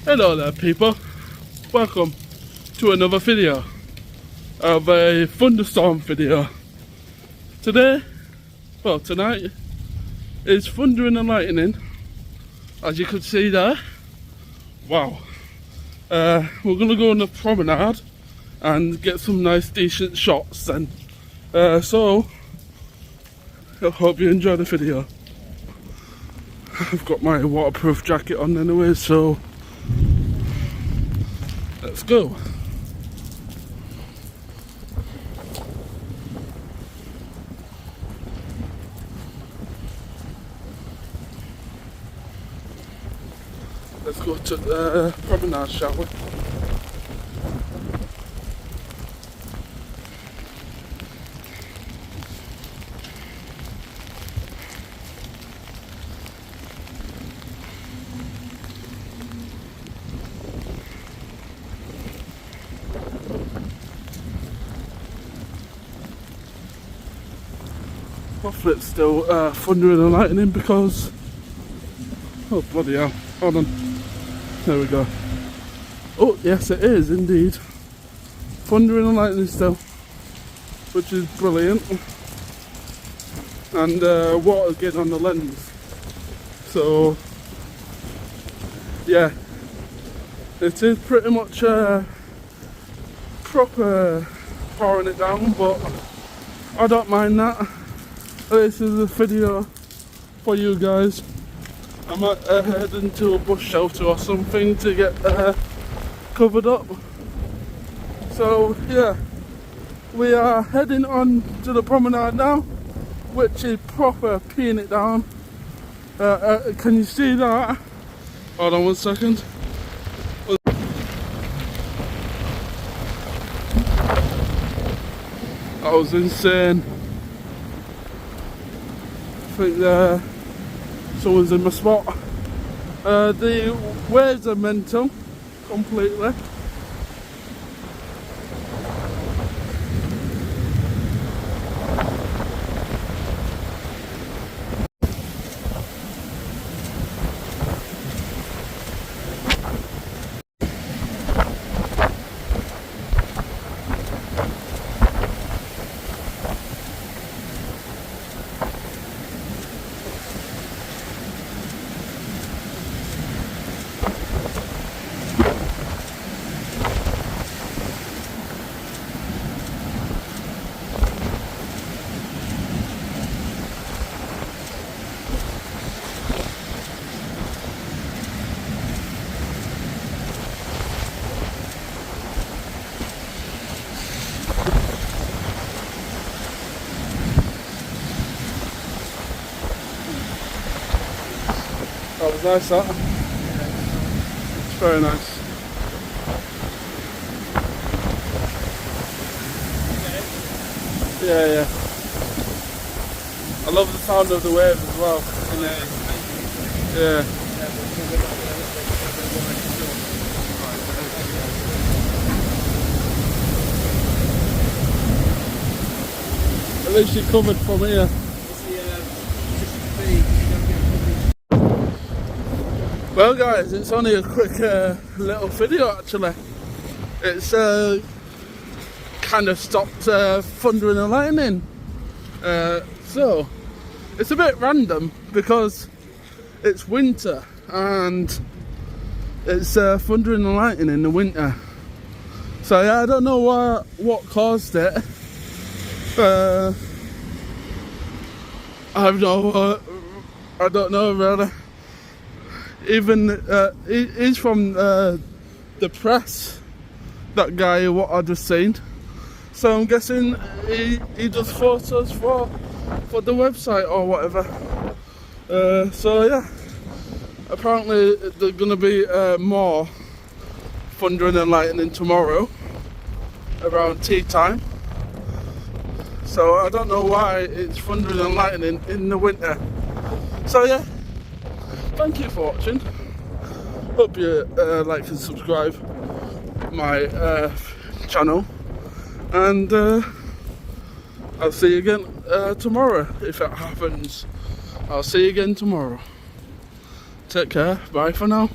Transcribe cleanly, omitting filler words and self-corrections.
Hello there people, welcome to another video of a thunderstorm video. Tonight is thundering and lightning, as you can see there. Wow. We're going to go on a promenade and get some nice decent shots then. So, I hope you enjoy the video. I've got my waterproof jacket on anyway, so let's go. Let's go to the promenade, shall we? Hopefully it's still thundering and lightning because... oh bloody hell, hold on. There we go. Oh yes, it is indeed. Thundering and lightning still, which is brilliant. And water getting on the lens. So yeah, it is pretty much proper pouring it down, but I don't mind that. This is a video for you guys. I might head into a bush shelter or something to get covered up. So yeah, we are heading on to the promenade now, which is proper peeing it down. Can you see that? Hold on 1 second. That was insane. I think someone's in my spot. The waves are mental, completely. That was nice, that. It's very nice. Yeah, yeah. I love the sound of the waves as well. Yeah. At least you're covered from here. Well guys, it's only a quick little video actually. It's kind of stopped thundering and lightning. So, it's a bit random because it's winter and it's thundering and lightning in the winter. So yeah, I don't know what caused it. I don't know really. Even he's from the press, that guy what I just seen. So I'm guessing he does photos for the website or whatever. So yeah, apparently there's gonna be more thundering and lightning tomorrow around tea time. So I don't know why it's thundering and lightning in the winter. So yeah. Thank you for watching. Hope you like and subscribe my channel, and I'll see you again tomorrow if it happens. I'll see you again tomorrow. Take care. Bye for now.